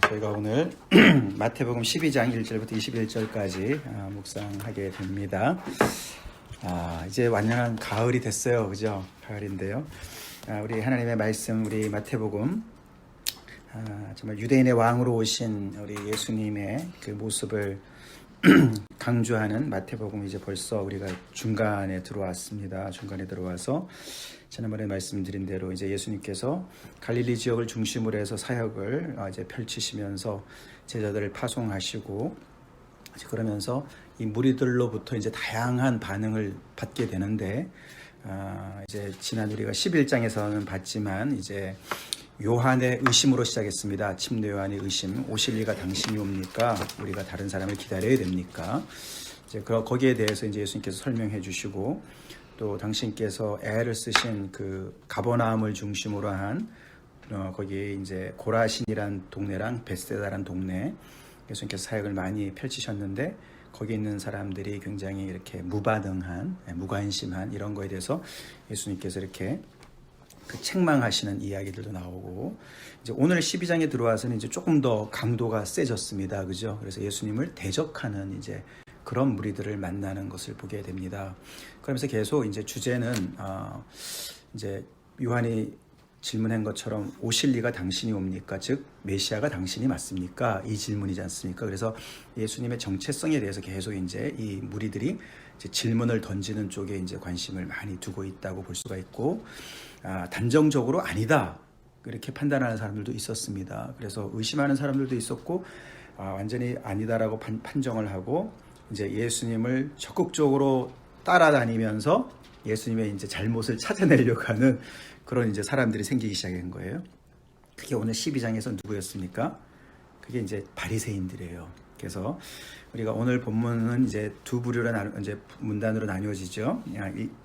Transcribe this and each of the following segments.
저희가 오늘 마태복음 12장 1절부터 21절까지 묵상하게 됩니다. 이제 완연한 가을이 됐어요. 그죠? 가을인데요. 우리 하나님의 말씀, 우리 마태복음, 정말 유대인의 왕으로 오신 우리 예수님의 그 모습을 강조하는 마태복음, 이제 벌써 우리가 중간에 들어왔습니다. 중간에 들어와서 지난번에 말씀드린 대로 이제 예수님께서 갈릴리 지역을 중심으로 해서 사역을 이제 펼치시면서 제자들을 파송하시고, 이제 그러면서 이 무리들로부터 이제 다양한 반응을 받게 되는데, 이제 지난 우리가 11장에서는 봤지만 이제 요한의 의심으로 시작했습니다. 침례 요한의 의심. 오실 리가 당신이 옵니까? 우리가 다른 사람을 기다려야 됩니까? 이제 거기에 대해서 이제 예수님께서 설명해 주시고, 또 당신께서 애를 쓰신 그 가버나움을 중심으로 한 거기에 이제 고라신이란 동네랑 베스데다란 동네, 예수님께서 사역을 많이 펼치셨는데 거기 있는 사람들이 굉장히 이렇게 무반응한, 무관심한 이런 거에 대해서 예수님께서 이렇게 그 책망하시는 이야기들도 나오고, 이제 오늘 12장에 들어와서는 이제 조금 더 강도가 세졌습니다. 그죠? 그래서 예수님을 대적하는 이제 그런 무리들을 만나는 것을 보게 됩니다. 그러면서 계속 이제 주제는 이제 요한이 질문한 것처럼 오실 리가 당신이 옵니까? 즉 메시아가 당신이 맞습니까? 이 질문이지 않습니까? 그래서 예수님의 정체성에 대해서 계속 이제 이 무리들이 이제 질문을 던지는 쪽에 이제 관심을 많이 두고 있다고 볼 수가 있고, 단정적으로 아니다 이렇게 판단하는 사람들도 있었습니다. 그래서 의심하는 사람들도 있었고, 완전히 아니다라고 판정을 하고 이제 예수님을 적극적으로 따라다니면서 예수님의 이제 잘못을 찾아내려고 하는 그런 이제 사람들이 생기기 시작한 거예요. 그게 오늘 12장에서 누구였습니까? 그게 이제 바리새인들이에요. 그래서 우리가 오늘 본문은 이제 두 부류로 이제 문단으로 나뉘어지죠.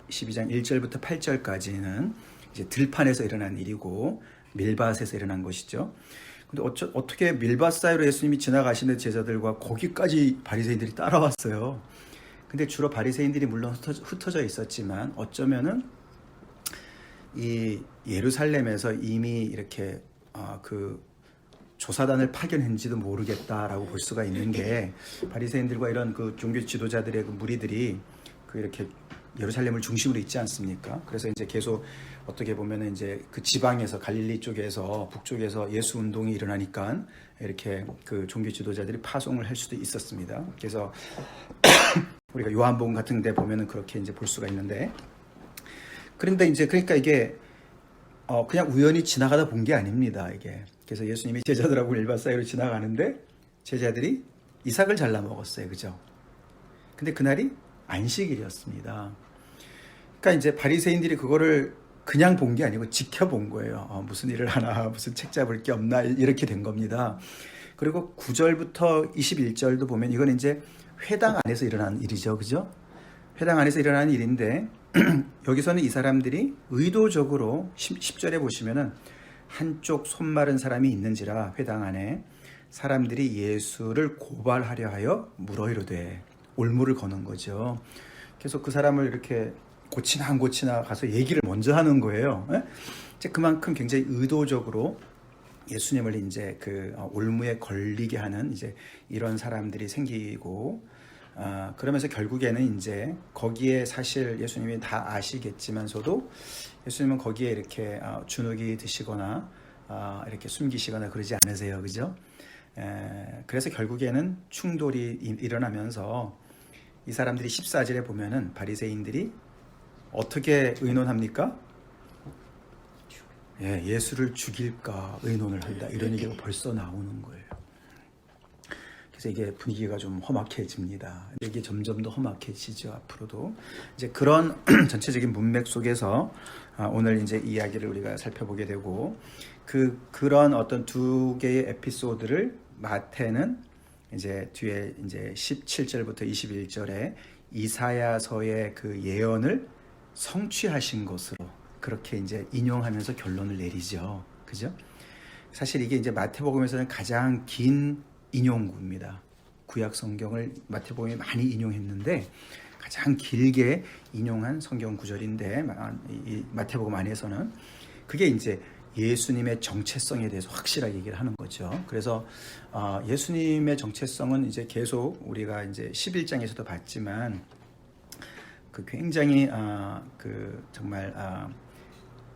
12장 1절부터 8절까지는 이제 들판에서 일어난 일이고 밀밭에서 일어난 것이죠. 근데 어떻게 밀밭 사이로 예수님이 지나가시는 제자들과 거기까지 바리새인들이 따라왔어요. 근데 주로 바리새인들이 물론 흩어져 있었지만 어쩌면은 이 예루살렘에서 이미 이렇게 그 조사단을 파견했는지도 모르겠다라고 볼 수가 있는 게, 바리새인들과 이런 그 종교 지도자들의 그 무리들이 그 이렇게 예루살렘을 중심으로 있지 않습니까? 그래서 이제 계속 어떻게 보면은 이제 그 지방에서 갈릴리 쪽에서 북쪽에서 예수 운동이 일어나니까 이렇게 그 종교 지도자들이 파송을 할 수도 있었습니다. 그래서 우리가 요한복음 같은 데 보면은 그렇게 이제 볼 수가 있는데, 그런데 이제 그러니까 이게 그냥 우연히 지나가다 본 게 아닙니다, 이게. 그래서 예수님이 제자들하고 밀밭 사이로 지나가는데 제자들이 이삭을 잘라 먹었어요. 그죠? 근데 그날이 안식일이었습니다. 그러니까 이제 바리새인들이 그거를 그냥 본 게 아니고 지켜본 거예요. 무슨 일을 하나, 무슨 책 잡을 게 없나, 이렇게 된 겁니다. 그리고 9절부터 21절도 보면 이건 이제 회당 안에서 일어난 일이죠. 그죠? 회당 안에서 일어난 일인데 여기서는 이 사람들이 의도적으로 10절에 보시면은 한쪽 손 마른 사람이 있는지라 회당 안에 사람들이 예수를 고발하려 하여 물어 이르되, 올무를 거는 거죠. 그래서 그 사람을 이렇게 고치나 안 고치나 가서 얘기를 먼저 하는 거예요. 이제 그만큼 굉장히 의도적으로 예수님을 이제 그 올무에 걸리게 하는 이제 이런 사람들이 생기고, 그러면서 결국에는 이제 거기에 사실 예수님이 다 아시겠지만서도 예수님은 거기에 이렇게 주눅이 드시거나 이렇게 숨기시거나 그러지 않으세요. 그죠? 그래서 결국에는 충돌이 일어나면서 이 사람들이 14절에 보면은 바리새인들이 어떻게 의논합니까? 예수를 죽일까 의논을 한다, 이런 얘기가 벌써 나오는 거예요. 그래서 이게 분위기가 좀 험악해집니다. 이게 점점 더 험악해지죠, 앞으로도. 이제 그런 전체적인 문맥 속에서 오늘 이제 이야기를 우리가 살펴보게 되고, 그런 어떤 두 개의 에피소드를 마태는 이제 뒤에 이제 17절부터 21절에 이사야서의 그 예언을 성취하신 것으로 그렇게 이제 인용하면서 결론을 내리죠. 그죠? 사실 이게 이제 마태복음에서는 가장 긴 인용구입니다. 구약 성경을 마태복음에 많이 인용했는데 가장 길게 인용한 성경 구절인데, 이 마태복음 안에서는 그게 이제 예수님의 정체성에 대해서 확실하게 얘기를 하는 거죠. 그래서 예수님의 정체성은 이제 계속 우리가 이제 11장에서도 봤지만 그 굉장히 그 정말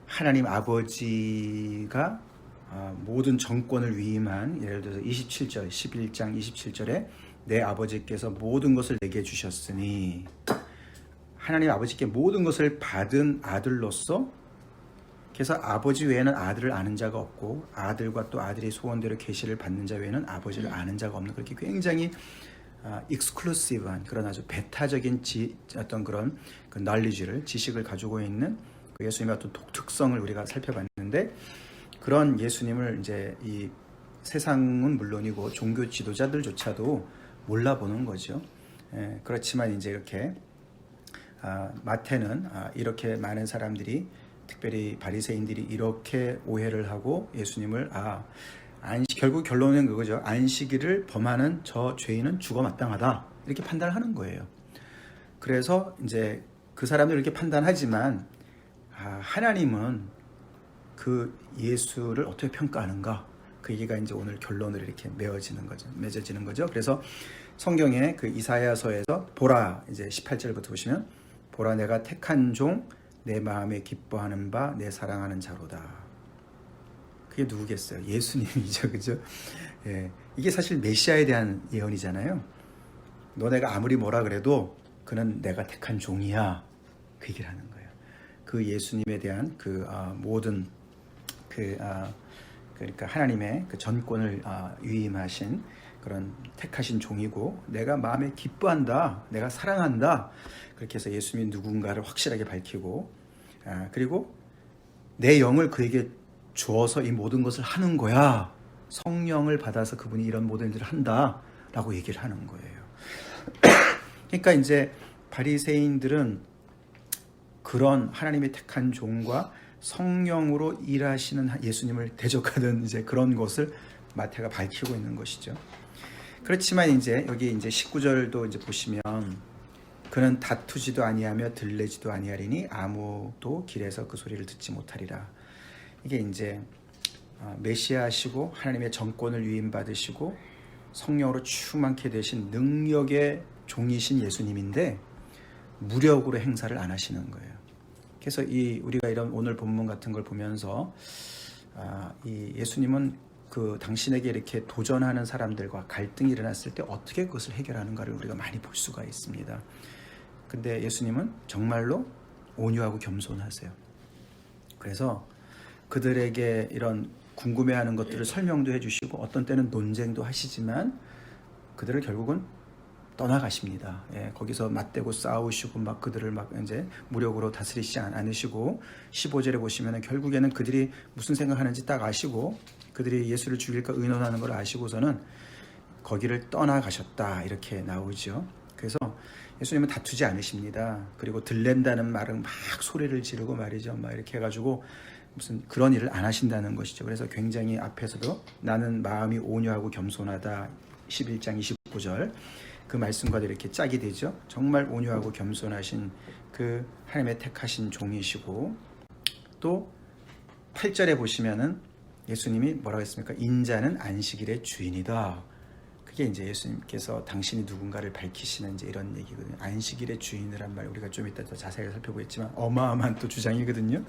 하나님 아버지가 모든 정권을 위임한, 예를 들어서 27절 11장 27절에 내 아버지께서 모든 것을 내게 주셨으니, 하나님 아버지께 모든 것을 받은 아들로서, 그래서 아버지 외에는 아들을 아는 자가 없고 아들과 또 아들의 소원대로 계시를 받는 자 외에는 아버지를 아는 자가 없는, 그렇게 굉장히 익스클루시브한 그런 아주 배타적인 어떤 그런 그 널리지를, 지식을 가지고 있는 그 예수님의 어떤 독특성을 우리가 살펴봤는데, 그런 예수님을 이제 이 세상은 물론이고 종교 지도자들조차도 몰라보는 거죠. 그렇지만 이제 이렇게 마태는 이렇게 많은 사람들이, 특별히 바리새인들이 이렇게 오해를 하고 예수님을 결국 결론은 그거죠. 안식일을 범하는 저 죄인은 죽어 마땅하다, 이렇게 판단을 하는 거예요. 그래서 이제 그 사람들이 이렇게 판단하지만 하나님은 그 예수를 어떻게 평가하는가, 그 얘기가 이제 오늘 결론으로 이렇게 맺어지는 거죠. 그래서 성경에 그 이사야서에서 보라, 이제 18절부터 보시면, 보라 내가 택한 종, 내 마음에 기뻐하는 바, 내 사랑하는 자로다. 그게 누구겠어요? 예수님이죠, 그죠? 예, 이게 사실 메시아에 대한 예언이잖아요. 너네가 아무리 뭐라 그래도 그는 내가 택한 종이야, 그 얘기를 하는 거예요. 그 예수님에 대한 그 모든 그러니까 하나님의 그 전권을 위임하신 그런 택하신 종이고, 내가 마음에 기뻐한다, 내가 사랑한다, 그렇게 해서 예수님이 누군가를 확실하게 밝히고, 그리고 내 영을 그에게 주어서 이 모든 것을 하는 거야, 성령을 받아서 그분이 이런 모든 일을 한다 라고 얘기를 하는 거예요. 그러니까 이제 바리새인들은 그런 하나님의 택한 종과 성령으로 일하시는 예수님을 대적하는 이제 그런 것을 마태가 밝히고 있는 것이죠. 그렇지만 이제 여기 이제 19절도 이제 보시면, 그는 다투지도 아니하며 들레지도 아니하리니 아무도 길에서 그 소리를 듣지 못하리라. 이게 이제 메시아시고 하나님의 정권을 위임받으시고 성령으로 충만케 되신 능력의 종이신 예수님인데 무력으로 행사를 안 하시는 거예요. 그래서 우리가 이런 오늘 본문 같은 걸 보면서 이 예수님은 그 당신에게 이렇게 도전하는 사람들과 갈등이 일어났을 때 어떻게 그것을 해결하는가를 우리가 많이 볼 수가 있습니다. 근데 예수님은 정말로 온유하고 겸손하세요. 그래서 그들에게 이런 궁금해하는 것들을 설명도 해주시고 어떤 때는 논쟁도 하시지만 그들을 결국은 떠나가십니다. 거기서 맞대고 싸우시고 막 그들을 막 이제 무력으로 다스리지 않으시고, 15절에 보시면은 결국에는 그들이 무슨 생각하는지 딱 아시고 그들이 예수를 죽일까 의논하는 걸 아시고서는 거기를 떠나가셨다, 이렇게 나오죠. 그래서 예수님은 다투지 않으십니다. 그리고 들랜다는 말은 막 소리를 지르고 말이죠. 막 이렇게 해가지고 무슨 그런 일을 안 하신다는 것이죠. 그래서 굉장히 앞에서도 나는 마음이 온유하고 겸손하다, 11장 29절 그 말씀과도 이렇게 짝이 되죠. 정말 온유하고 겸손하신 그 하나님의 택하신 종이시고, 또 8절에 보시면은 예수님이 뭐라고 했습니까? 인자는 안식일의 주인이다. 그게 이제 예수님께서 당신이 누군가를 밝히시는 이제 이런 얘기거든요. 안식일의 주인이란 말 우리가 좀 이따 더 자세히 살펴보겠지만 어마어마한 또 주장이거든요.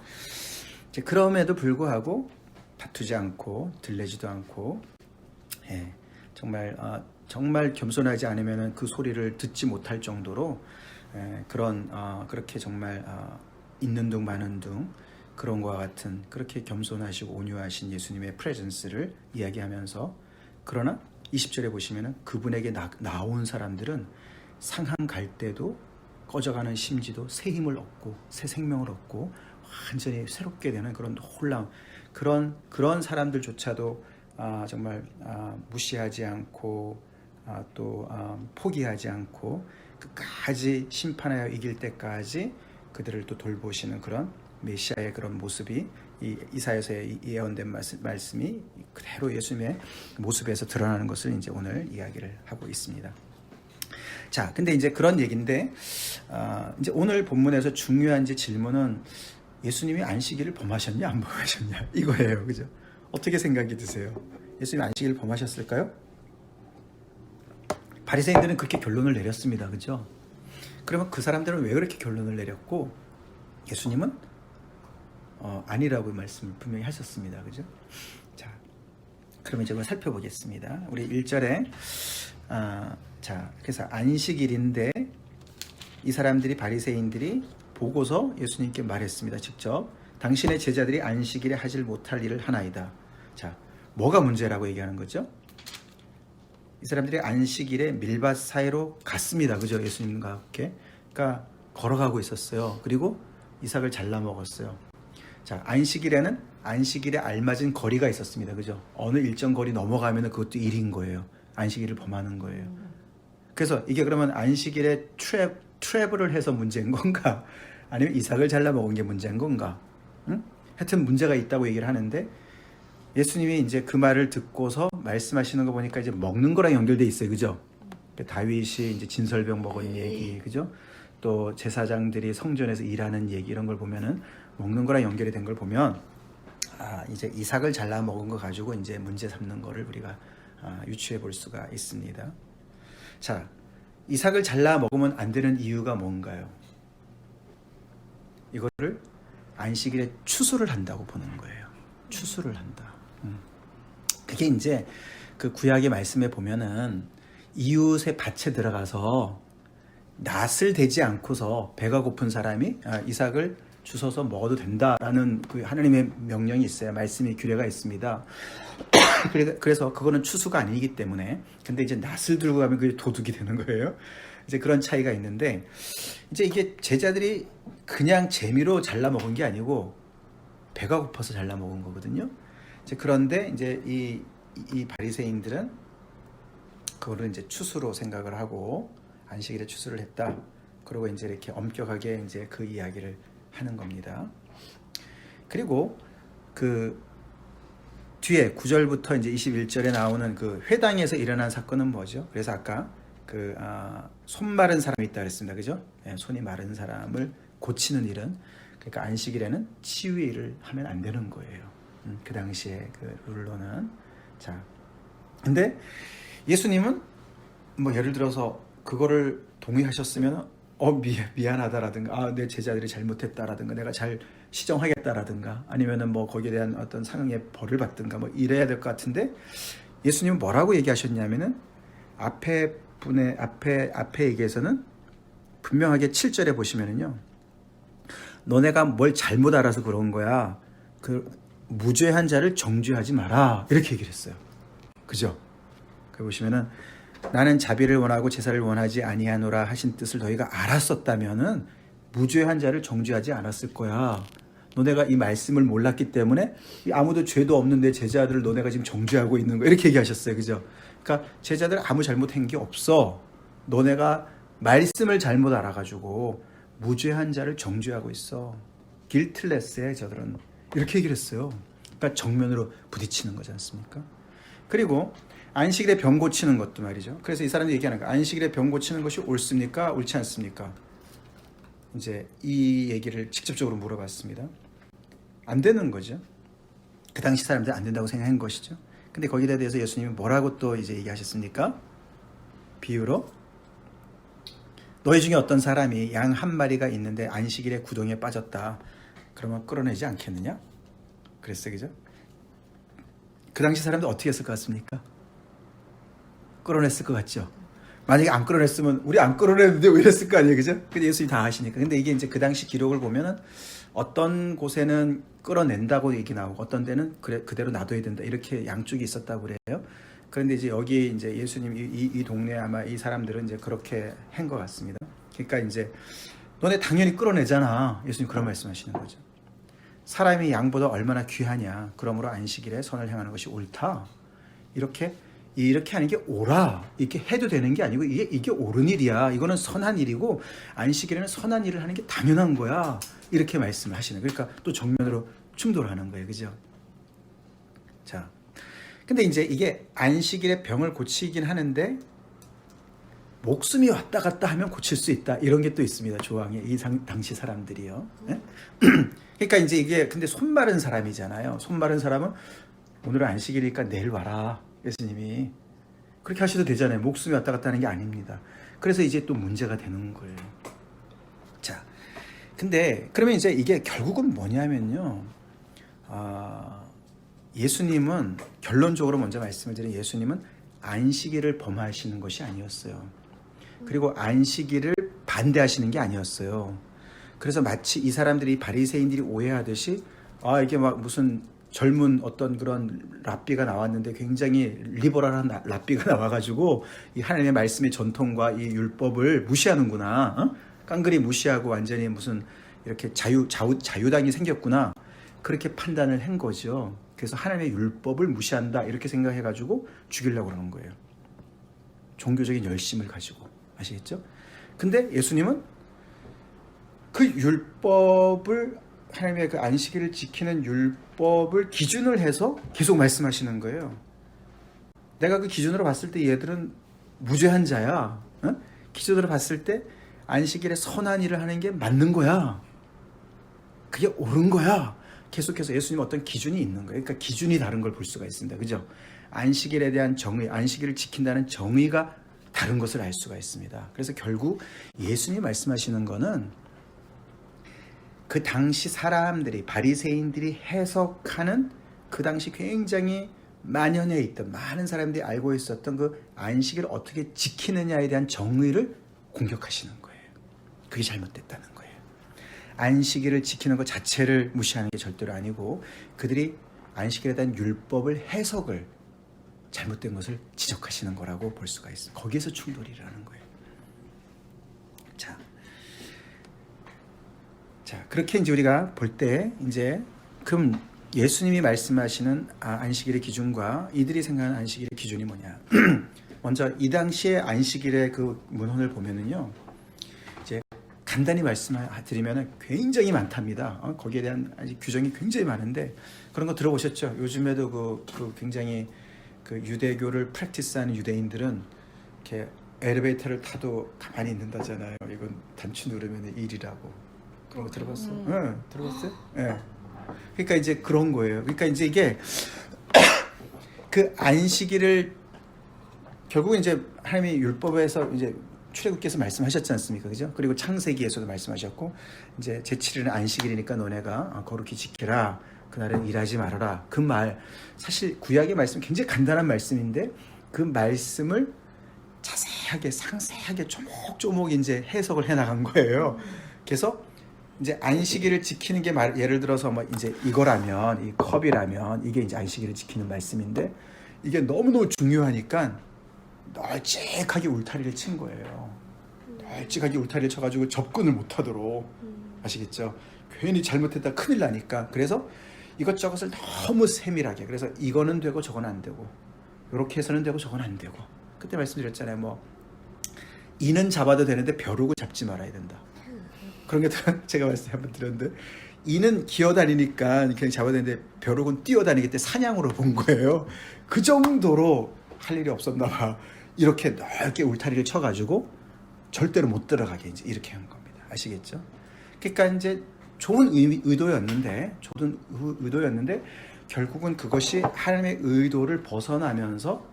이제 그럼에도 불구하고 다투지 않고 들레지도 않고, 정말 겸손하지 않으면 그 소리를 듣지 못할 정도로 그렇게 정말 있는 둥 마는 둥 그런 것과 같은, 그렇게 겸손하시고 온유하신 예수님의 프레젠스를 이야기하면서, 그러나 20절에 보시면은 그분에게 나온 사람들은 상한 갈 때도 꺼져가는 심지도 새 힘을 얻고 새 생명을 얻고 완전히 새롭게 되는 그런 놀라운 그런 사람들조차도 정말 무시하지 않고 또 포기하지 않고 끝까지 심판하여 이길 때까지 그들을 또 돌보시는 그런 메시아의 그런 모습이 이 이사야서에 예언된 말씀이 그대로 예수님의 모습에서 드러나는 것을 이제 오늘 이야기를 하고 있습니다. 자, 근데 이제 그런 얘기인데 이제 오늘 본문에서 중요한 질문은 예수님이 안식일을 범하셨냐 안 범하셨냐 이거예요. 그죠? 어떻게 생각이 드세요? 예수님이 안식일을 범하셨을까요? 바리새인들은 그렇게 결론을 내렸습니다. 그죠? 그러면 그 사람들은 왜 그렇게 결론을 내렸고 예수님은 아니라고 말씀을 분명히 하셨습니다. 그죠? 자, 그러면 이제 한번 살펴보겠습니다. 우리 1절에 자, 그래서 안식일인데 이 사람들이 바리새인들이 보고서 예수님께 말했습니다. 직접 당신의 제자들이 안식일에 하질 못할 일을 하나이다. 자, 뭐가 문제라고 얘기하는 거죠? 이 사람들이 안식일에 밀밭 사이로 갔습니다. 그죠? 예수님과 함께. 그러니까 걸어가고 있었어요. 그리고 이삭을 잘라 먹었어요. 자, 안식일에는 안식일에 알맞은 거리가 있었습니다. 그죠? 어느 일정 거리 넘어가면 그것도 일인 거예요. 안식일을 범하는 거예요. 그래서 이게 그러면 안식일에 트래블을 해서 문제인 건가? 아니면 이삭을 잘라 먹은 게 문제인 건가? 응? 하여튼 문제가 있다고 얘기를 하는데 예수님이 이제 그 말을 듣고서 말씀하시는 거 보니까 이제 먹는 거랑 연결돼 있어요. 그죠? 다윗이 이제 진설병 먹은 얘기, 그죠? 또 제사장들이 성전에서 일하는 얘기 이런 걸 보면은 먹는 거랑 연결이 된 걸 보면 이제 이삭을 잘라 먹은 거 가지고 이제 문제 삼는 거를 우리가 유추해 볼 수가 있습니다. 자, 이삭을 잘라 먹으면 안 되는 이유가 뭔가요? 이거를 안식일에 추수를 한다고 보는 거예요. 추수를 한다. 그게 이제 그 구약의 말씀에 보면은 이웃의 밭에 들어가서 낫을 대지 않고서 배가 고픈 사람이 이삭을 주워서 먹어도 된다라는 그 하나님의 명령이 있어요. 말씀이 규례가 있습니다. 그래서 그거는 추수가 아니기 때문에 근데 이제 낫을 들고 가면 그게 도둑이 되는 거예요. 이제 그런 차이가 있는데 이제 이게 제자들이 그냥 재미로 잘라 먹은 게 아니고 배가 고파서 잘라 먹은 거거든요. 이제 그런데 이제 이 바리새인들은 그거를 이제 추수로 생각을 하고 안식일에 추수를 했다. 그리고 이제 이렇게 엄격하게 이제 그 이야기를 하는 겁니다. 그리고 그 뒤에 9절부터 이제 21절에 나오는 그 회당에서 일어난 사건은 뭐죠? 그래서 아까 그 손 마른 사람이 있다 그랬습니다. 그죠? 네, 손이 마른 사람을 고치는 일은 그러니까 안식일에는 치유의 일을 하면 안 되는 거예요. 그 당시에 그 룰로는. 자, 근데 예수님은 뭐 예를 들어서 그거를 동의하셨으면 미안하다라든가 내 제자들이 잘못했다라든가 내가 잘 시정하겠다라든가 아니면은 뭐 거기에 대한 어떤 상응의 벌을 받든가 뭐 이래야 될 것 같은데 예수님은 뭐라고 얘기하셨냐면은 앞에 얘기에서는 분명하게 7절에 보시면은요. 너네가 뭘 잘못 알아서 그런 거야. 그 무죄한 자를 정죄하지 마라. 이렇게 얘기를 했어요. 그죠? 그 보시면은 나는 자비를 원하고 제사를 원하지 아니하노라 하신 뜻을 너희가 알았었다면은 무죄한 자를 정죄하지 않았을 거야. 너네가 이 말씀을 몰랐기 때문에 아무도 죄도 없는데 제자들을 너네가 지금 정죄하고 있는 거 이렇게 얘기하셨어요. 그죠? 그러니까 제자들 아무 잘못한 게 없어. 너네가 말씀을 잘못 알아가지고 무죄한 자를 정죄하고 있어. guiltless해 저들은. 이렇게 얘기를 했어요. 그러니까 정면으로 부딪히는 거지 않습니까? 그리고 안식일에 병 고치는 것도 말이죠. 그래서 이 사람들이 얘기하는 거야. 안식일에 병 고치는 것이 옳습니까? 옳지 않습니까? 이제 이 얘기를 직접적으로 물어봤습니다. 안 되는 거죠. 그 당시 사람들 안 된다고 생각한 것이죠. 근데 거기에 대해서 예수님이 뭐라고 또 이제 얘기하셨습니까? 비유로 너희 중에 어떤 사람이 양 한 마리가 있는데 안식일에 구덩이에 빠졌다. 그러면 끌어내지 않겠느냐? 그랬어요. 그죠? 그 당시 사람들 어떻게 했을 것 같습니까? 끌어냈을 것 같죠? 만약에 안 끌어냈으면 우리 안 끌어냈는데 왜 이랬을 거 아니에요. 그죠? 근데 예수님이 다 아시니까. 근데 이게 이제 그 당시 기록을 보면은 어떤 곳에는 끌어낸다고 얘기 나오고 어떤 데는 그대로 놔둬야 된다. 이렇게 양쪽이 있었다고 그래요. 그런데 이제 여기 이제 예수님 이 동네 아마 이 사람들은 이제 그렇게 한 것 같습니다. 그러니까 이제 너네 당연히 끌어내잖아. 예수님 그런 말씀하시는 거죠. 사람이 양보다 얼마나 귀하냐. 그러므로 안식일에 선을 행하는 것이 옳다. 이렇게 하는 게 옳아. 이렇게 해도 되는 게 아니고 이게 옳은 일이야. 이거는 선한 일이고 안식일에는 선한 일을 하는 게 당연한 거야. 이렇게 말씀을 하시는. 그러니까 또 정면으로 충돌하는 거예요. 그죠? 자, 근데 이제 이게 안식일에 병을 고치긴 하는데 목숨이 왔다 갔다 하면 고칠 수 있다. 이런 게 또 있습니다. 조항에 당시 사람들이요. 예? 그러니까 이제 이게 근데 손 마른 사람이잖아요. 손 마른 사람은 오늘은 안식일이니까 내일 와라. 예수님이 그렇게 하셔도 되잖아요. 목숨이 왔다 갔다 하는 게 아닙니다. 그래서 이제 또 문제가 되는 거예요. 자, 근데 그러면 이제 이게 결국은 뭐냐면요. 예수님은 결론적으로 먼저 말씀을 드린 예수님은 안식일을 범하시는 것이 아니었어요. 그리고 안식일을 반대하시는 게 아니었어요. 그래서 마치 이 사람들이 바리새인들이 오해하듯이 이게 막 무슨 젊은 어떤 그런 랍비가 나왔는데 굉장히 리버럴한 랍비가 나와가지고 이 하나님의 말씀의 전통과 이 율법을 무시하는구나. 깡그리 무시하고 완전히 무슨 이렇게 자유당이 생겼구나. 그렇게 판단을 한 거죠. 그래서 하나님의 율법을 무시한다 이렇게 생각해가지고 죽이려고 그러는 거예요. 종교적인 열심을 가지고. 아시겠죠? 근데 예수님은 그 율법을 하나님의 그 안식일을 지키는 율법을 기준을 해서 계속 말씀하시는 거예요. 내가 그 기준으로 봤을 때 얘들은 무죄한 자야. 기준으로 봤을 때 안식일에 선한 일을 하는 게 맞는 거야. 그게 옳은 거야. 계속해서 예수님 어떤 기준이 있는 거예요. 그러니까 기준이 다른 걸 볼 수가 있습니다. 그죠? 안식일에 대한 정의, 안식일을 지킨다는 정의가 다른 것을 알 수가 있습니다. 그래서 결국 예수님 말씀하시는 거는 그 당시 사람들이 바리새인들이 해석하는 그 당시 굉장히 만연해 있던 많은 사람들이 알고 있었던 그 안식일을 어떻게 지키느냐에 대한 정의를 공격하시는 거예요. 그게 잘못됐다는 거예요. 안식일을 지키는 것 자체를 무시하는 게 절대로 아니고 그들이 안식일에 대한 율법을 해석을 잘못된 것을 지적하시는 거라고 볼 수가 있습니다. 거기에서 충돌이 일어나는 거예요. 자, 그렇게 이제 우리가 볼 때 이제 그럼 예수님이 말씀하시는 안식일의 기준과 이들이 생각하는 안식일의 기준이 뭐냐? 먼저 이 당시의 안식일의 그 문헌을 보면은요, 이제 간단히 말씀드리면은 굉장히 많답니다. 거기에 대한 규정이 굉장히 많은데 그런 거 들어보셨죠? 요즘에도 그 굉장히 그 유대교를 프랙티스하는 유대인들은 이렇게 엘리베이터를 타도 가만히 있는다잖아요. 이건 단추 누르면 일이라고. 그런 거 들어봤어요? 네, 들어봤어요? 네. 그러니까 이제 그런 거예요. 그러니까 이제 이게 그 안식일을 결국은 이제 하나님의 율법에서 이제 출애굽기에서 말씀하셨지 않습니까? 그죠? 그리고 창세기에서도 말씀하셨고 이제 제7일은 안식일이니까 너네가 거룩히 지켜라. 그날은 일하지 말아라. 그 말 사실 구약의 말씀 굉장히 간단한 말씀인데 그 말씀을 자세하게 상세하게 조목조목 이제 해석을 해 나간 거예요. 그래서 이제 안식일을 지키는 게 예를 들어서 뭐 이제 이거라면 이 컵이라면 이게 이제 안식일을 지키는 말씀인데 이게 너무너무 중요하니까 널찍하게 울타리를 친 거예요. 널찍하게 울타리를 쳐가지고 접근을 못하도록. 아시겠죠? 괜히 잘못했다 큰일 나니까. 그래서 이것저것을 너무 세밀하게. 그래서 이거는 되고 저건 안 되고 이렇게 해서는 되고 저건 안 되고. 그때 말씀드렸잖아요. 뭐 이는 잡아도 되는데 벼룩을 잡지 말아야 된다. 그런 게 제가 말씀 한번 드렸는데 이는 기어다니니까 그냥 잡아야 되는데 벼룩은 뛰어다니기 때문에 사냥으로 본 거예요. 그 정도로 할 일이 없었나 봐. 이렇게 넓게 울타리를 쳐가지고 절대로 못 들어가게 이제 이렇게 한 겁니다. 아시겠죠? 그러니까 이제 좋은 의도였는데 결국은 그것이 하나님의 의도를 벗어나면서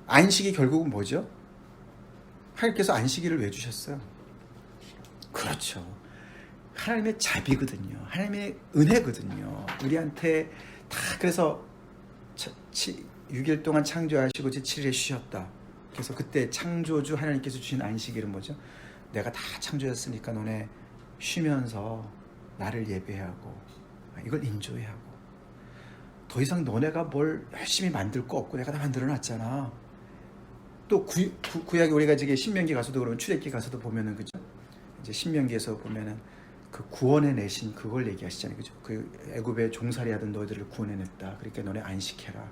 안식이 결국은 뭐죠? 하나님께서 안식일을 왜 주셨어요? 그렇죠. 하나님의 자비거든요. 하나님의 은혜거든요. 우리한테 다 그래서 6일 동안 창조하시고 제7일에 쉬었다. 그래서 그때 창조주 하나님께서 주신 안식일은 뭐죠? 내가 다 창조했으니까 너네 쉬면서 나를 예배하고 이걸 인조해하고 더 이상 너네가 뭘 열심히 만들 거 없고 내가 다 만들어놨잖아. 또 구약에 우리가 이제 신명기 가서도 그러면 출애굽기 가서도 보면은 그죠? 이제 신명기에서 보면은 그 구원해 내신 그걸 얘기하시잖아요. 그죠? 그 애굽에 종살이하던 너희들을 구원해냈다. 그러니까 너네 안식해라.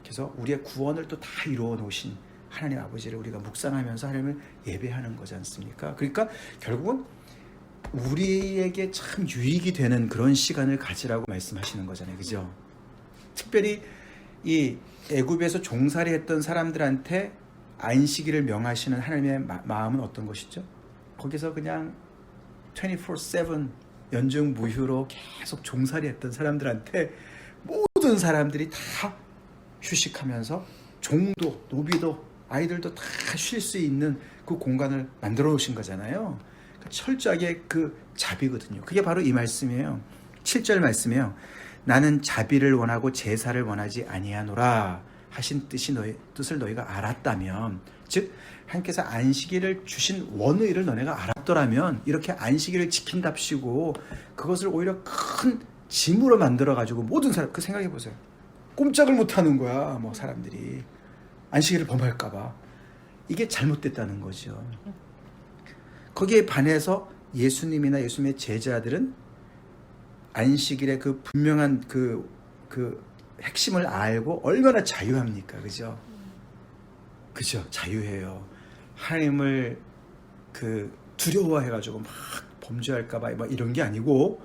그래서 우리의 구원을 또 다 이루어 놓으신 하나님 아버지를 우리가 묵상하면서 하나님을 예배하는 거지 않습니까? 그러니까 결국은 우리에게 참 유익이 되는 그런 시간을 가지라고 말씀하시는 거잖아요. 그죠? 특별히 이 애굽에서 종살이했던 사람들한테 안식일을 명하시는 하나님의 마음은 어떤 것이죠? 거기서 그냥 24/7 연중무휴로 계속 종살이 했던 사람들한테 모든 사람들이 다 휴식하면서 종도, 노비도, 아이들도 다 쉴 수 있는 그 공간을 만들어 놓으신 거잖아요. 철저하게 그 자비거든요. 그게 바로 이 말씀이에요. 7절 말씀이에요. 나는 자비를 원하고 제사를 원하지 아니하노라 하신 뜻을 너희가 알았다면, 즉 하나님께서 안식일을 주신 원의를 너네가 알았더라면 이렇게 안식일을 지킨답시고 그것을 오히려 큰 짐으로 만들어가지고 모든 사람, 그 생각해 보세요. 꼼짝을 못하는 거야. 뭐 사람들이 안식일을 범할까봐. 이게 잘못됐다는 거죠. 거기에 반해서 예수님이나 예수님의 제자들은 안식일의 그 분명한 그 핵심을 알고 얼마나 자유합니까? 그죠? 그죠? 자유해요. 하나님을 두려워해가지고 막 범죄할까봐 막 이런 게 아니고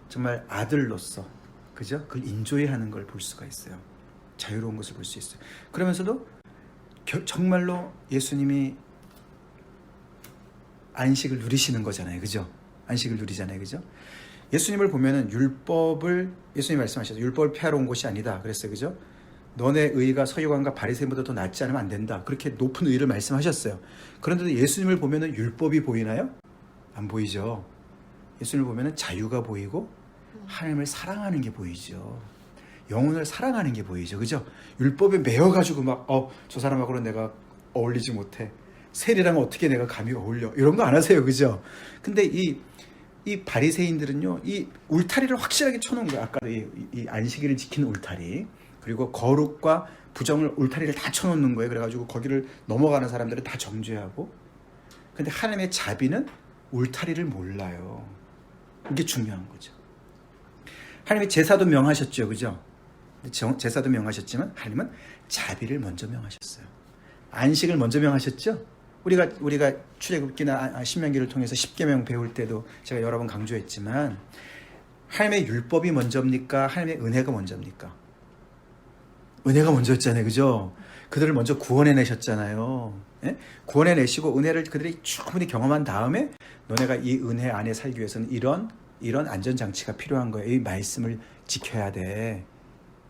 정말 아들로서, 그죠? 그걸 인조해하는 걸 볼 수가 있어요. 자유로운 것을 볼 수 있어요. 그러면서도 정말로 예수님이 안식을 누리시는 거잖아요. 그죠? 안식을 누리잖아요. 그죠? 예수님을 보면은 예수님이 말씀하셨어요. 율법을 폐하러 온 것이 아니다. 그랬어요. 그죠? 너네 의가 서기관과 바리새인보다 더 낫지 않으면 안 된다. 그렇게 높은 의를 말씀하셨어요. 그런데도 예수님을 보면은 율법이 보이나요? 안 보이죠. 예수님을 보면은 자유가 보이고 하나님을 사랑하는 게 보이죠. 영혼을 사랑하는 게 보이죠. 그죠? 율법에 매여가지고 막 저 사람하고는 내가 어울리지 못해. 세리랑 어떻게 내가 감히 어울려. 이런 거 안 하세요. 그죠? 근데 이 바리새인들은요, 이 울타리를 확실하게 쳐놓은 거예요. 아까 이 안식일을 지키는 울타리. 그리고 거룩과 부정을 울타리를 다 쳐놓는 거예요. 그래가지고 거기를 넘어가는 사람들은 다 정죄하고. 근데 하나님의 자비는 울타리를 몰라요. 이게 중요한 거죠. 하나님이 제사도 명하셨죠. 그죠? 제사도 명하셨지만 하나님은 자비를 먼저 명하셨어요. 안식을 먼저 명하셨죠. 우리가 출애굽기나 신명기를 통해서 십계명 배울 때도 제가 여러 번 강조했지만 하나님의 율법이 먼저입니까? 하나님의 은혜가 먼저입니까? 은혜가 먼저였잖아요. 그죠? 그들을 먼저 구원해내셨잖아요. 예? 구원해내시고 은혜를 그들이 충분히 경험한 다음에 너네가 이 은혜 안에 살기 위해서는 이런 안전장치가 필요한 거예요. 이 말씀을 지켜야 돼.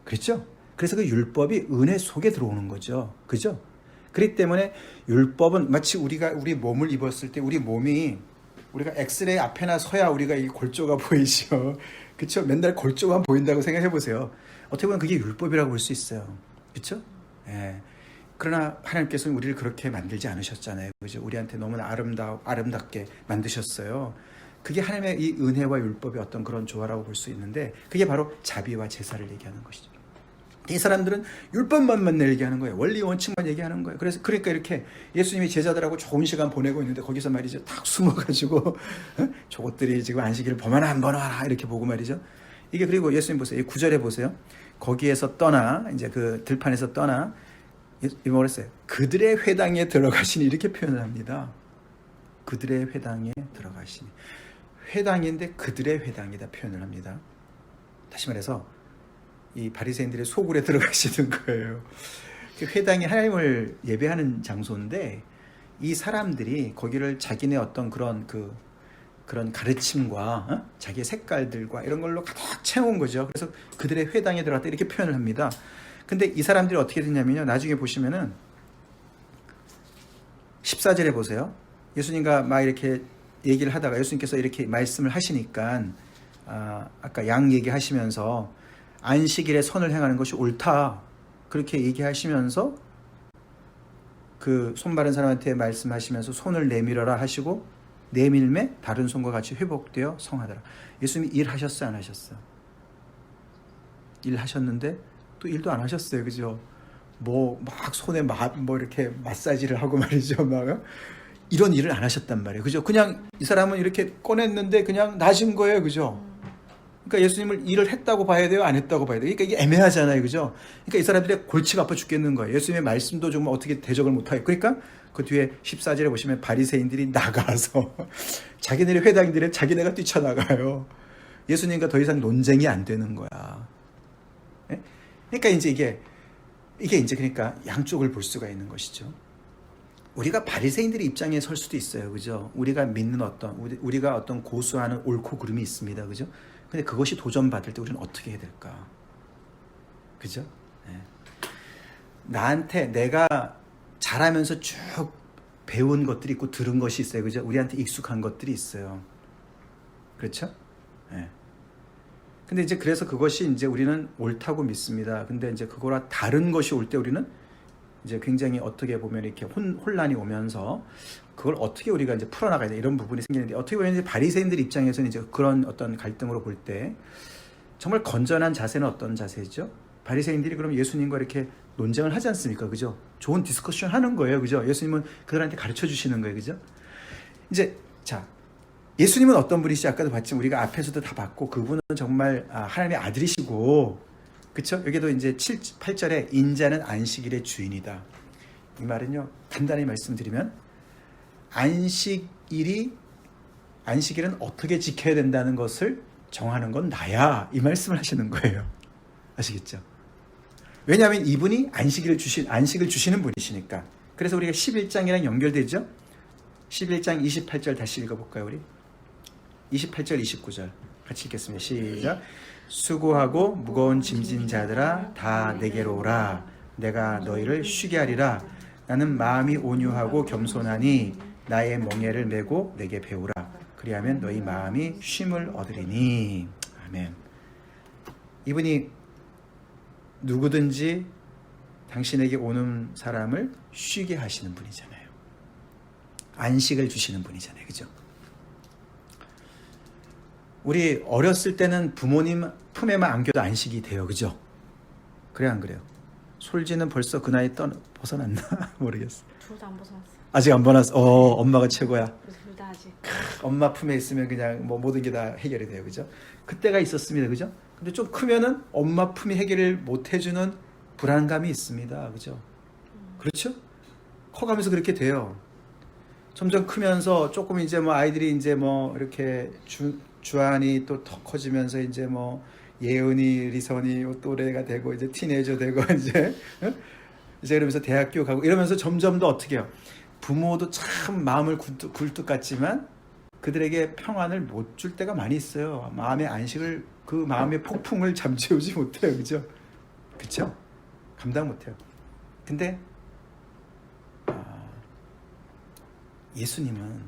그렇죠? 그래서 그 율법이 은혜 속에 들어오는 거죠. 그죠? 그렇기 때문에 율법은 마치 우리 몸을 입었을 때 우리가 엑스레이 앞에나 서야 우리가 이 골조가 보이죠. 그렇죠? 맨날 골조만 보인다고 생각해 보세요. 어떻게 보면 그게 율법이라고 볼 수 있어요. 그렇죠? 예. 그러나 하나님께서는 우리를 그렇게 만들지 않으셨잖아요. 그죠? 우리한테 너무나 아름답게 만드셨어요. 그게 하나님의 이 은혜와 율법의 어떤 그런 조화라고 볼 수 있는데 그게 바로 자비와 제사를 얘기하는 것이죠. 이 사람들은 율법만 맨날 얘기하는 거예요. 원리 원칙만 얘기하는 거예요. 그러니까 이렇게 예수님이 제자들하고 좋은 시간 보내고 있는데 거기서 말이죠. 탁 숨어가지고 저것들이 지금 안식일을 범하나 안 범하나 이렇게 보고 말이죠. 이게 그리고 예수님 보세요. 이 9절에 보세요. 거기에서 떠나 이제 그 들판에서 떠나 뭐라 했어요? 그들의 회당에 들어가시니 이렇게 표현을 합니다. 그들의 회당에 들어가시니. 회당인데 그들의 회당이다 표현을 합니다. 다시 말해서 이 바리새인들의 소굴에 들어가시는 거예요. 회당이 하나님을 예배하는 장소인데 이 사람들이 거기를 자기네 어떤 그런 가르침과 자기의 색깔들과 이런 걸로 가득 채운 거죠. 그래서 그들의 회당에 들어갔다 이렇게 표현을 합니다. 근데 이 사람들이 어떻게 됐냐면요. 나중에 보시면은 14절에 보세요. 예수님과 막 이렇게 얘기를 하다가 예수님께서 이렇게 말씀을 하시니까 아까 양 얘기하시면서 안식일에 선을 행하는 것이 옳다. 그렇게 얘기하시면서 그 손 바른 사람한테 말씀하시면서 손을 내밀어라 하시고 내밀매 다른 손과 같이 회복되어 성하더라. 예수님이 일하셨어요? 안 하셨어요? 일하셨는데 또 일도 안 하셨어요. 그죠? 막 손에 이렇게 마사지를 하고 말이죠. 막 이런 일을 안 하셨단 말이에요. 그죠? 그냥 이 사람은 이렇게 꺼냈는데 그냥 놔진 거예요. 그죠? 그러니까 예수님을 일을 했다고 봐야 돼요? 안 했다고 봐야 돼요? 그러니까 이게 애매하잖아요. 그죠? 그러니까 이 사람들이 골치가 아파 죽겠는 거예요. 예수님의 말씀도 정말 어떻게 대적을 못하게. 그러니까 그 뒤에 14절에 보시면 바리새인들이 나가서 자기네의 회당들에 자기네가 뛰쳐나가요. 예수님과 더 이상 논쟁이 안 되는 거야. 네? 그러니까 이제 이게 이제 그러니까 양쪽을 볼 수가 있는 것이죠. 우리가 바리새인들의 입장에 설 수도 있어요, 그죠? 우리가 믿는 우리가 어떤 고수하는 옳고 그름이 있습니다, 그죠? 근데 그것이 도전받을 때 우리는 어떻게 해야 될까, 그죠? 네. 나한테 내가 자라면서 쭉 배운 것들이 있고 들은 것이 있어요, 그죠? 우리한테 익숙한 것들이 있어요, 그렇죠? 네. 근데 이제 그래서 그것이 이제 우리는 옳다고 믿습니다. 근데 이제 그거랑 다른 것이 올 때 우리는 이제 굉장히 어떻게 보면 이렇게 혼란이 오면서 그걸 어떻게 우리가 이제 풀어나가야 돼, 이런 부분이 생기는데, 어떻게 보면 이제 바리새인들 입장에서는 이제 그런 어떤 갈등으로 볼 때 정말 건전한 자세는 어떤 자세죠? 바리새인들이 그럼 예수님과 이렇게 논쟁을 하지 않습니까, 그죠? 좋은 디스커션 하는 거예요, 그죠? 예수님은 그들한테 가르쳐 주시는 거예요, 그죠? 이제 자, 예수님은 어떤 분이시지? 아까도 봤지만 우리가 앞에서도 다 봤고, 그분은 정말 하나님의 아들이시고, 그쵸? 여기도 이제 8절에 인자는 안식일의 주인이다. 이 말은요, 간단히 말씀드리면 안식일은 어떻게 지켜야 된다는 것을 정하는 건 나야, 이 말씀을 하시는 거예요. 아시겠죠? 왜냐하면 이분이 안식을 주시는 분이시니까. 그래서 우리가 11장이랑 연결되죠? 11장 28절 다시 읽어볼까요, 우리? 28절 29절 같이 읽겠습니다. 시작. 수고하고 무거운 짐진 자들아 다 내게로 오라. 내가 너희를 쉬게 하리라. 나는 마음이 온유하고 겸손하니 나의 멍에를 메고 내게 배우라. 그리하면 너희 마음이 쉼을 얻으리니. 아멘. 이분이 누구든지 당신에게 오는 사람을 쉬게 하시는 분이잖아요. 안식을 주시는 분이잖아요, 그죠? 우리 어렸을 때는 부모님 품에만 안겨도 안식이 돼요, 그죠? 그래 안 그래요? 솔지는 벌써 그 나이 벗어났나? 모르겠어. 둘 다 안 벗어났어. 아직 안 벗어났어. 엄마가 최고야. 둘 다 아직. 엄마 품에 있으면 그냥 뭐 모든 게 다 해결이 돼요, 그죠? 그때가 있었습니다, 그죠? 근데 좀 크면은 엄마 품이 해결을 못 해주는 불안감이 있습니다, 그죠? 그렇죠? 커가면서 그렇게 돼요. 점점 크면서 조금 이제 뭐 아이들이 이제 뭐 이렇게 주한이 또 더 커지면서 이제 뭐 예은이, 리선이 또래가 되고 이제 티네이저 되고 이제 그러면서 대학교 가고 이러면서 점점 더 어떻게 해요? 부모도 참 마음을 굴뚝 같지만 그들에게 평안을 못 줄 때가 많이 있어요. 마음의 안식을, 그 마음의 폭풍을 잠재우지 못해요, 그죠? 그쵸? 감당 못해요. 근데 예수님은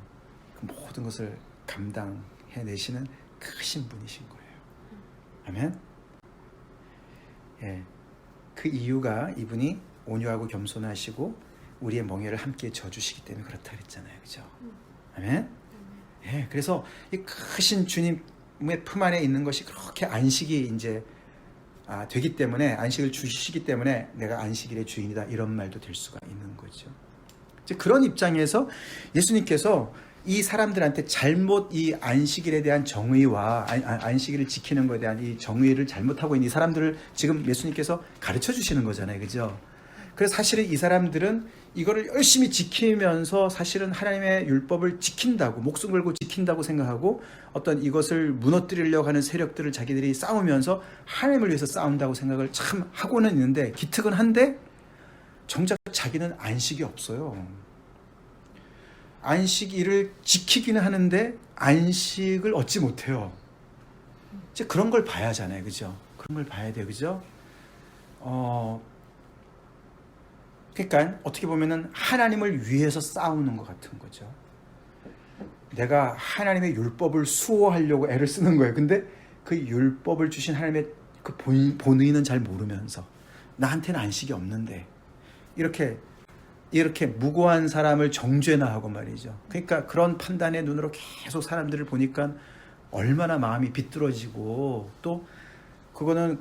그 모든 것을 감당해내시는 크신 분이신 거예요. 아멘? 예. 그 이유가 이분이 온유하고 겸손하시고 우리의 멍에를 함께 져주시기 때문에 그렇다 그랬잖아요, 그죠? 아멘? 예. 그래서 이 크신 주님의 품 안에 있는 것이 그렇게 안식이 이제 되기 때문에, 안식을 주시기 때문에 내가 안식일의 주인이다, 이런 말도 될 수가 있는 거죠. 이제 그런 입장에서 예수님께서 이 사람들한테 잘못 이 안식일에 대한 정의와 안식일을 지키는 것에 대한 이 정의를 잘못하고 있는 이 사람들을 지금 예수님께서 가르쳐 주시는 거잖아요, 그죠? 그래서 사실은 이 사람들은 이거를 열심히 지키면서 사실은 하나님의 율법을 지킨다고, 목숨 걸고 지킨다고 생각하고 어떤 이것을 무너뜨리려고 하는 세력들을 자기들이 싸우면서 하나님을 위해서 싸운다고 생각을 참 하고는 있는데, 기특은 한데 정작 자기는 안식이 없어요. 안식일을 지키기는 하는데 안식을 얻지 못해요. 이제 그런 걸 봐야 하잖아요, 그죠? 그런 걸 봐야 돼요, 그죠? 그러니까 어떻게 보면은 하나님을 위해서 싸우는 것 같은 거죠. 내가 하나님의 율법을 수호하려고 애를 쓰는 거예요. 근데 그 율법을 주신 하나님의 그 본의는 잘 모르면서 나한테는 안식이 없는데 이렇게 무고한 사람을 정죄나 하고 말이죠. 그러니까 그런 판단의 눈으로 계속 사람들을 보니까 얼마나 마음이 비뚤어지고, 또 그거는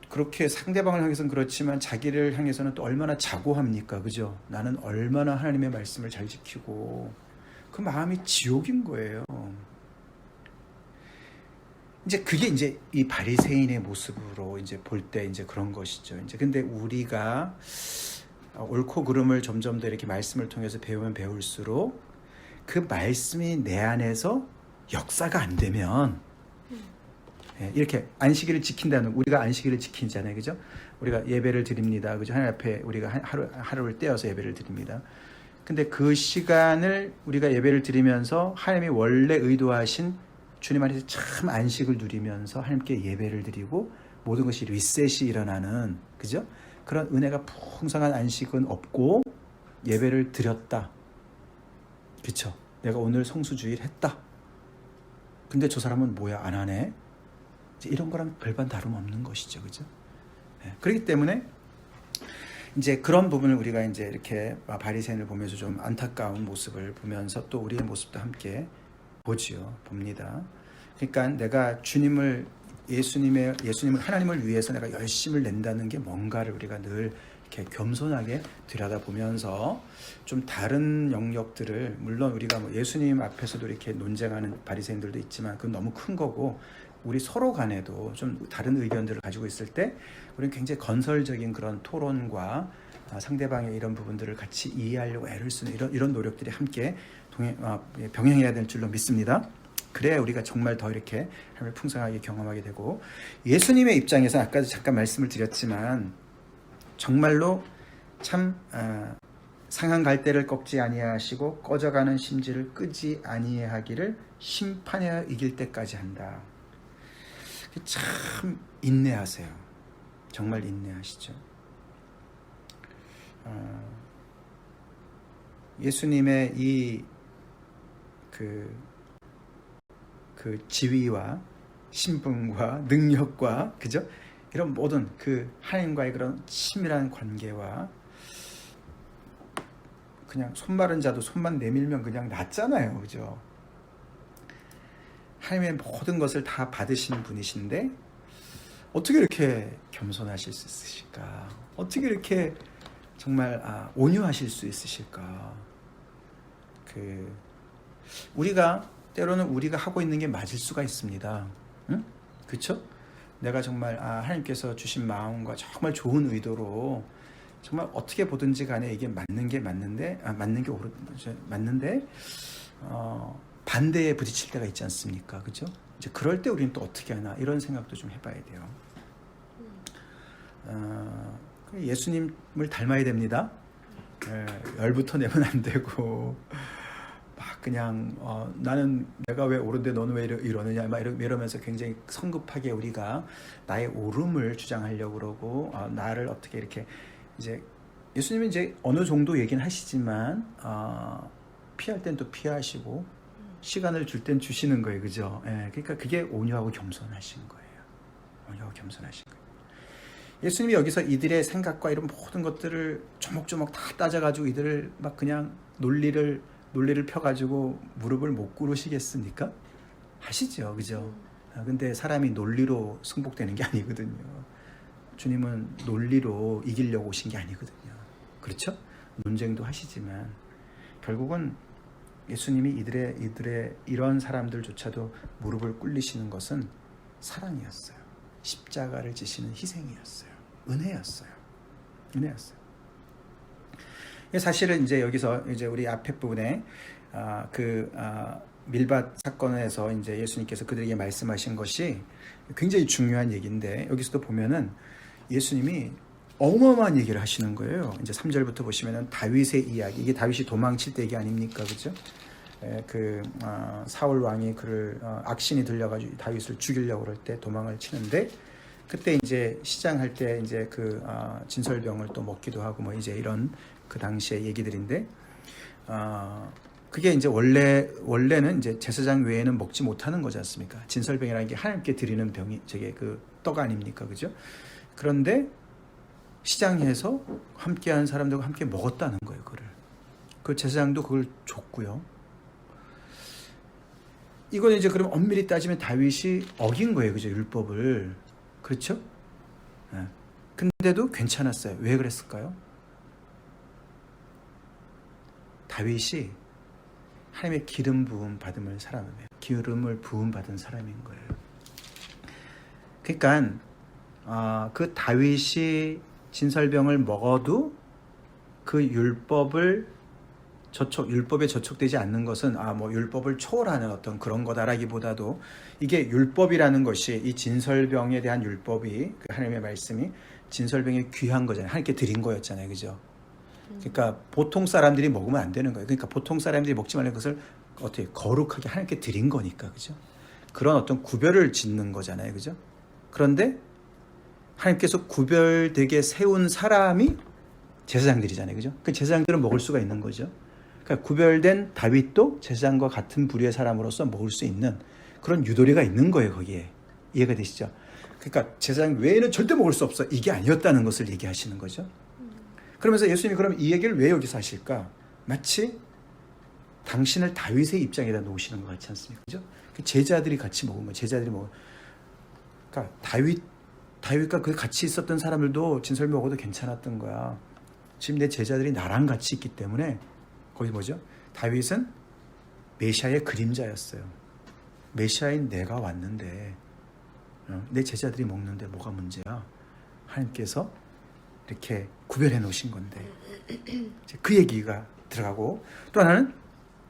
그렇게 상대방을 향해서는 그렇지만 자기를 향해서는 또 얼마나 자고합니까, 그죠? 나는 얼마나 하나님의 말씀을 잘 지키고, 그 마음이 지옥인 거예요. 이제 그게 이제 이 바리새인의 모습으로 이제 볼 때 이제 그런 것이죠. 이제 근데 우리가 옳고 그름을 점점 더 이렇게 말씀을 통해서 배우면 배울수록 그 말씀이 내 안에서 역사가 안 되면, 이렇게 안식일을 지킨다는, 우리가 안식일을 지키잖아요, 그죠? 우리가 예배를 드립니다, 그죠? 하나님 앞에 우리가 하루를 떼어서 예배를 드립니다. 근데 그 시간을 우리가 예배를 드리면서 하나님이 원래 의도하신 주님 안에서 참 안식을 누리면서 하나님께 예배를 드리고 모든 것이 리셋이 일어나는, 그죠? 그런 은혜가 풍성한 안식은 없고 예배를 드렸다. 그쵸? 내가 오늘 성수주일 했다. 근데 저 사람은 뭐야, 안 하네? 이런 거랑 별반 다름없는 것이죠. 그죠? 네. 그렇기 때문에 이제 그런 부분을 우리가 이제 이렇게 바리새인을 보면서 좀 안타까운 모습을 보면서 또 우리의 모습도 함께 봅니다. 그러니까 내가 예수님을 하나님을 위해서 내가 열심을 낸다는 게 뭔가를 우리가 늘 이렇게 겸손하게 들여다보면서 좀 다른 영역들을, 물론 우리가 뭐 예수님 앞에서도 이렇게 논쟁하는 바리새인들도 있지만 그건 너무 큰 거고, 우리 서로 간에도 좀 다른 의견들을 가지고 있을 때 우리는 굉장히 건설적인 그런 토론과 상대방의 이런 부분들을 같이 이해하려고 애를 쓰는 이런 노력들이 함께 병행해야 될 줄로 믿습니다. 그래야 우리가 정말 더 이렇게 하나님을 풍성하게 경험하게 되고, 예수님의 입장에서 아까도 잠깐 말씀을 드렸지만 정말로 참 상한 갈대를 꺾지 아니하시고 꺼져가는 심지를 끄지 아니하기를 심판하여 이길 때까지 한다. 참 인내하세요. 정말 인내하시죠. 예수님의 이 그 지위와 신분과 능력과, 그죠? 이런 모든 그 하나님과의 그런 친밀한 관계와, 그냥 손 마른 자도 손만 내밀면 그냥 낫잖아요. 그죠? 하나님의 모든 것을 다 받으신 분이신데 어떻게 이렇게 겸손하실 수 있으실까? 어떻게 이렇게 정말 온유하실 수 있으실까? 우리가 때로는 우리가 하고 있는 게 맞을 수가 있습니다. 응? 그렇죠? 내가 정말 하나님께서 주신 마음과 정말 좋은 의도로 정말 어떻게 보든지 간에 이게 맞는데 반대에 부딪힐 때가 있지 않습니까? 그죠? 이제 그럴 때 우리는 또 어떻게 하나, 이런 생각도 좀 해봐야 돼요. 예수님을 닮아야 됩니다. 열부터 내면 안 되고 막 그냥 나는 내가 왜 옳은데 너는 왜 이러느냐 막 이러면서 굉장히 성급하게 우리가 나의 옳음을 주장하려고 그러고 나를 어떻게 이렇게, 이제 예수님은 이제 어느 정도 얘기는 하시지만 피할 땐 또 피하시고 시간을 줄 땐 주시는 거예요. 그죠? 예, 그러니까 그게 온유하고 겸손하신 거예요. 온유하고 겸손하신 거예요. 예수님이 여기서 이들의 생각과 이런 모든 것들을 조목조목 다 따져가지고 이들을 막 그냥 논리를 펴가지고 무릎을 못 꿇으시겠습니까? 하시죠. 그죠? 근데 사람이 논리로 승복되는 게 아니거든요. 주님은 논리로 이기려고 오신 게 아니거든요. 그렇죠? 논쟁도 하시지만 결국은 예수님이 이들의 이런 사람들조차도 무릎을 꿇리시는 것은 사랑이었어요. 십자가를 지시는 희생이었어요. 은혜였어요. 사실은 이제 여기서 이제 우리 앞에 부분에 밀밭 사건에서 이제 예수님께서 그들에게 말씀하신 것이 굉장히 중요한 얘기인데, 여기서도 보면은 예수님이 어마어마한 얘기를 하시는 거예요. 이제 3절부터 보시면은 다윗의 이야기, 이게 다윗이 도망칠 때 얘기 아닙니까? 그죠? 사울 왕이 그를 악신이 들려가지고 다윗을 죽이려고 그럴 때 도망을 치는데, 그때 이제 시장할 때 이제 진설병을 또 먹기도 하고 뭐 이제 이런 그 당시의 얘기들인데, 그게 이제 원래는 이제 제사장 외에는 먹지 못하는 거지 않습니까? 진설병이라는 게 하나님께 드리는 병이 저게 그 떡 아닙니까? 그죠? 그런데 시장에서 함께한 사람들과 함께 먹었다는 거예요. 그 제사장도 그걸 줬고요. 이건 이제 그럼 엄밀히 따지면 다윗이 어긴 거예요. 그죠? 율법을. 그렇죠? 네. 근데도 괜찮았어요. 왜 그랬을까요? 다윗이 하나님의 기름 부음 받음을 사람이에요. 기름을 부음 받은 사람인 거예요. 그러니까 그 다윗이 진설병을 먹어도 그 율법에 저촉되지 않는 것은 뭐 율법을 초월하는 어떤 그런 거다라기보다도, 이게 율법이라는 것이, 이 진설병에 대한 율법이, 그 하나님의 말씀이 진설병이 귀한 거잖아요. 하나님께 드린 거였잖아요. 그죠? 그러니까 보통 사람들이 먹으면 안 되는 거예요. 그러니까 보통 사람들이 먹지 말라는 것을 어떻게 거룩하게 하나님께 드린 거니까, 그죠? 그런 어떤 구별을 짓는 거잖아요, 그죠? 그런데 하나님께서 구별되게 세운 사람이 제사장들이잖아요, 그죠? 그 제사장들은 먹을 수가 있는 거죠. 그러니까 구별된 다윗도 제사장과 같은 부류의 사람으로서 먹을 수 있는 그런 유도리가 있는 거예요, 거기에. 이해가 되시죠? 그러니까 제사장 외에는 절대 먹을 수 없어. 이게 아니었다는 것을 얘기하시는 거죠. 그러면서 예수님이 그럼 이 얘기를 왜 여기서 하실까? 마치 당신을 다윗의 입장에다 놓으시는 것 같지 않습니까? 그죠? 제자들이 같이 먹은 거, 제자들이 먹은. 그러니까 다윗과 그 같이 있었던 사람들도 진설미 먹어도 괜찮았던 거야. 지금 내 제자들이 나랑 같이 있기 때문에 거기 뭐죠? 다윗은 메시아의 그림자였어요. 메시아인 내가 왔는데 내 제자들이 먹는데 뭐가 문제야? 하나님께서 이렇게 구별해 놓으신 건데 그 얘기가 들어가고, 또 하나는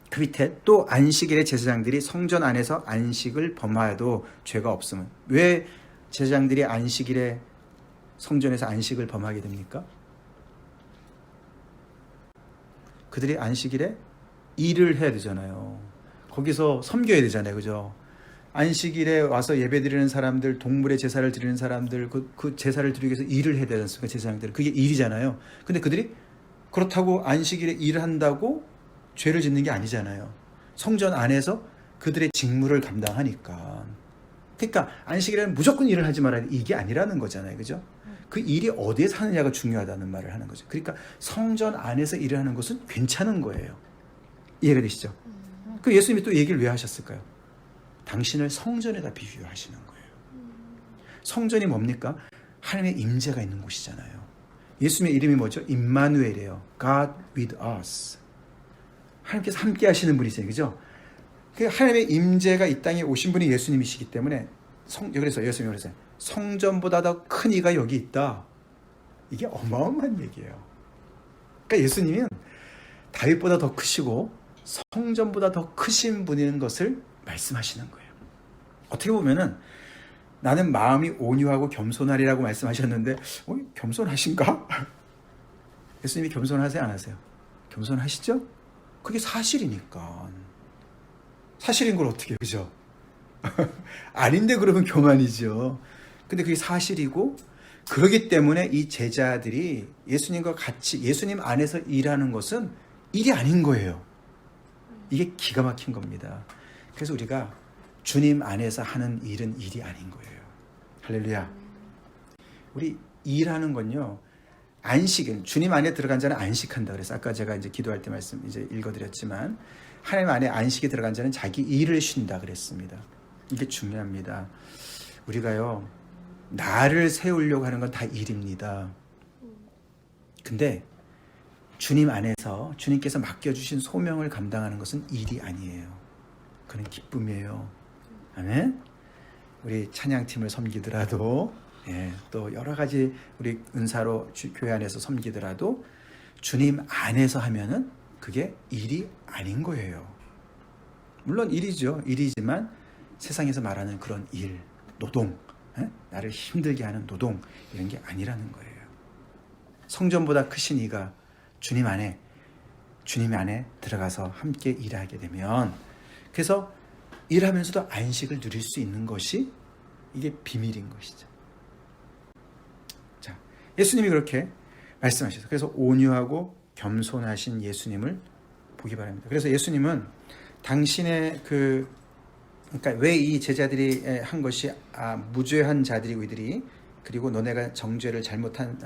그 밑에 또 안식일에 제사장들이 성전 안에서 안식을 범하여도 죄가 없음은. 왜 제사장들이 안식일에 성전에서 안식을 범하게 됩니까? 그들이 안식일에 일을 해야 되잖아요. 거기서 섬겨야 되잖아요, 그죠? 안식일에 와서 예배드리는 사람들, 동물의 제사를 드리는 사람들, 그 제사를 드리기 위해서 일을 해야 되지 않습니까? 제사장들은. 그게 일이잖아요. 근데 그들이 그렇다고 안식일에 일을 한다고 죄를 짓는 게 아니잖아요. 성전 안에서 그들의 직무를 감당하니까. 그러니까 안식일에는 무조건 일을 하지 말아야 돼. 이게 아니라는 거잖아요, 그죠? 그 일이 어디에서 하느냐가 중요하다는 말을 하는 거죠. 그러니까 성전 안에서 일을 하는 것은 괜찮은 거예요. 이해가 되시죠? 그 예수님이 또 얘기를 왜 하셨을까요? 당신을 성전에다 비유하시는 거예요. 성전이 뭡니까? 하나님의 임재가 있는 곳이잖아요. 예수님의 이름이 뭐죠? 임마누엘이에요. God with us. 하나님께서 함께 하시는 분이세요, 그죠? 하나님의 임재가 이 땅에 오신 분이 예수님이시기 때문에 그래서 예수님이 그랬어요. 성전보다 더 큰 이가 여기 있다. 이게 어마어마한 얘기예요. 그러니까 예수님은 다윗보다 더 크시고 성전보다 더 크신 분인 것을 말씀하시는 거예요. 어떻게 보면은 나는 마음이 온유하고 겸손하리라고 말씀하셨는데 겸손하신가? 예수님이 겸손하세요, 안 하세요? 겸손하시죠? 그게 사실이니까. 사실인 걸 어떻게 해요, 그죠? 아닌데 그러면 교만이죠. 근데 그게 사실이고, 그렇기 때문에 이 제자들이 예수님과 같이 예수님 안에서 일하는 것은 일이 아닌 거예요. 이게 기가 막힌 겁니다. 그래서 우리가 주님 안에서 하는 일은 일이 아닌 거예요. 할렐루야. 우리 일하는 건요, 안식은 주님 안에 들어간 자는 안식한다 그래서 아까 제가 이제 기도할 때 말씀 이제 읽어드렸지만, 하나님 안에 안식에 들어간 자는 자기 일을 쉰다 그랬습니다. 이게 중요합니다. 우리가요, 나를 세우려고 하는 건 다 일입니다. 근데 주님 안에서 주님께서 맡겨주신 소명을 감당하는 것은 일이 아니에요. 그건 기쁨이에요. 아멘. 우리 찬양팀을 섬기더라도, 또 여러 가지 우리 은사로 교회 안에서 섬기더라도 주님 안에서 하면은 그게 일이 아닌 거예요. 물론 일이죠. 일이지만 세상에서 말하는 그런 일, 노동, 나를 힘들게 하는 노동, 이런 게 아니라는 거예요. 성전보다 크신 이가 주님 안에 들어가서 함께 일하게 되면, 그래서 일하면서도 안식을 누릴 수 있는 것이 이게 비밀인 것이죠. 자, 예수님이 그렇게 말씀하셨어요. 그래서 온유하고 겸손하신 예수님을 보기 바랍니다. 그래서 예수님은 당신의 그러니까 왜 이 제자들이 한 것이 무죄한 자들이 우리들이, 그리고 너네가 정죄를 잘못한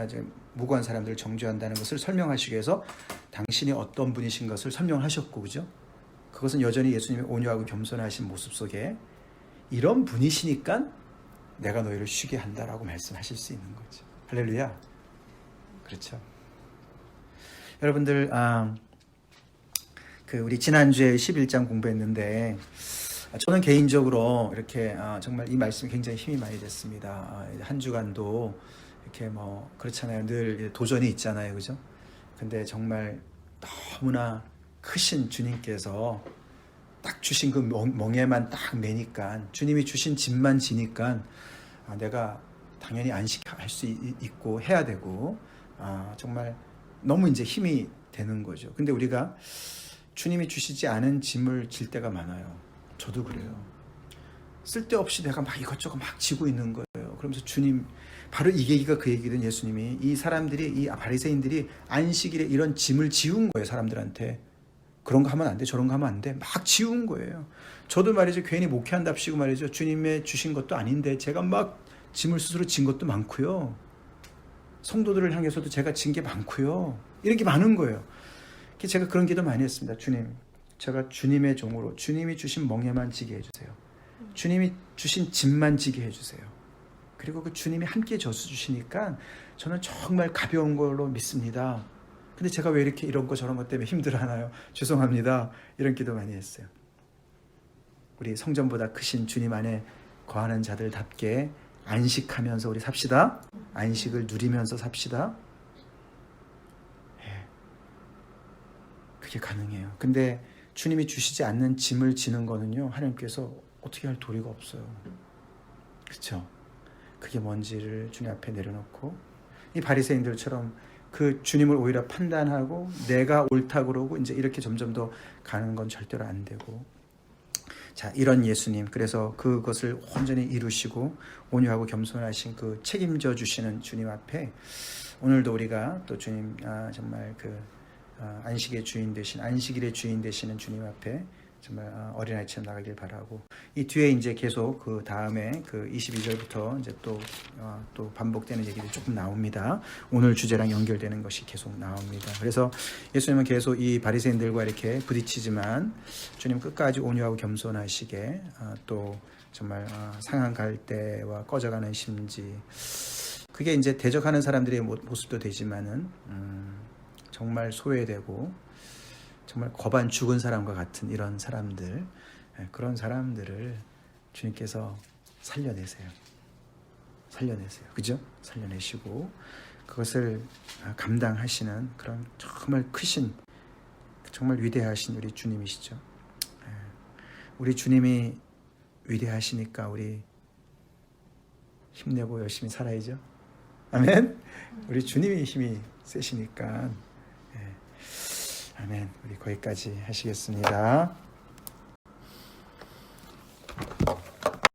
무고한 사람들을 정죄한다는 것을 설명하시기 위해서 당신이 어떤 분이신 것을 설명하셨고, 그죠? 그것은 여전히 예수님의 온유하고 겸손하신 모습 속에 이런 분이시니까 내가 너희를 쉬게 한다라고 말씀하실 수 있는 거죠. 할렐루야. 그렇죠. 여러분들, 우리 지난주에 11장 공부했는데, 저는 개인적으로 이렇게 정말 이 말씀이 굉장히 힘이 많이 됐습니다. 한 주간도 이렇게 그렇잖아요. 늘 도전이 있잖아요, 그죠? 근데 정말 너무나 크신 주님께서 딱 주신 그 멍에만 딱 매니까, 주님이 주신 짐만 지니까 내가 당연히 안식할 수 있고 해야 되고, 정말 너무 이제 힘이 되는 거죠. 근데 우리가 주님이 주시지 않은 짐을 질 때가 많아요. 저도 그래요. 쓸데없이 내가 막 이것저것 막 지고 있는 거예요. 그러면서 주님, 바로 이 얘기가 그 얘기든 예수님이 이 사람들이, 이 바리새인들이 안식일에 이런 짐을 지운 거예요. 사람들한테. 그런 거 하면 안 돼, 저런 거 하면 안 돼, 막 지운 거예요. 저도 말이죠, 괜히 목회한답시고 말이죠, 주님의 주신 것도 아닌데 제가 막 짐을 스스로 진 것도 많고요. 성도들을 향해서도 제가 진 게 많고요. 이런 게 많은 거예요. 제가 그런 기도 많이 했습니다. 주님, 제가 주님의 종으로 주님이 주신 멍에만 지게 해주세요. 주님이 주신 짐만 지게 해주세요. 그리고 그 주님이 함께 져주시니까 저는 정말 가벼운 걸로 믿습니다. 근데 제가 왜 이렇게 이런 거 저런 것 때문에 힘들어하나요? 죄송합니다. 이런 기도 많이 했어요. 우리 성전보다 크신 주님 안에 거하는 자들답게 안식하면서 우리 삽시다. 안식을 누리면서 삽시다. 그게 가능해요. 근데 주님이 주시지 않는 짐을 지는 거는요, 하나님께서 어떻게 할 도리가 없어요. 그렇죠? 그게 뭔지를 주님 앞에 내려놓고, 이 바리새인들처럼 그 주님을 오히려 판단하고 내가 옳다 그러고 이제 이렇게 점점 더 가는 건 절대로 안 되고. 자, 이런 예수님, 그래서 그것을 온전히 이루시고 온유하고 겸손하신 그 책임져 주시는 주님 앞에 오늘도 우리가 또 주님, 정말 그 안식의 주인 되신, 안식일의 주인 되시는 주님 앞에 정말 어린아이처럼 나가길 바라고, 이 뒤에 이제 계속 그 다음에 그 22절부터 이제 또 반복되는 얘기들이 조금 나옵니다. 오늘 주제랑 연결되는 것이 계속 나옵니다. 그래서 예수님은 계속 이 바리새인들과 이렇게 부딪히지만 주님 끝까지 온유하고 겸손하시게, 또 정말 상한 갈대와 꺼져가는 심지, 그게 이제 대적하는 사람들의 모습도 되지만은 정말 소외되고 정말 거반 죽은 사람과 같은 이런 사람들, 그런 사람들을 주님께서 살려내세요. 그죠? 살려내시고 그것을 감당하시는 그런 정말 크신, 정말 위대하신 우리 주님이시죠. 우리 주님이 위대하시니까 우리 힘내고 열심히 살아야죠. 아멘. 우리 주님이 힘이 세시니까. 아멘. 우리 거기까지 하시겠습니다.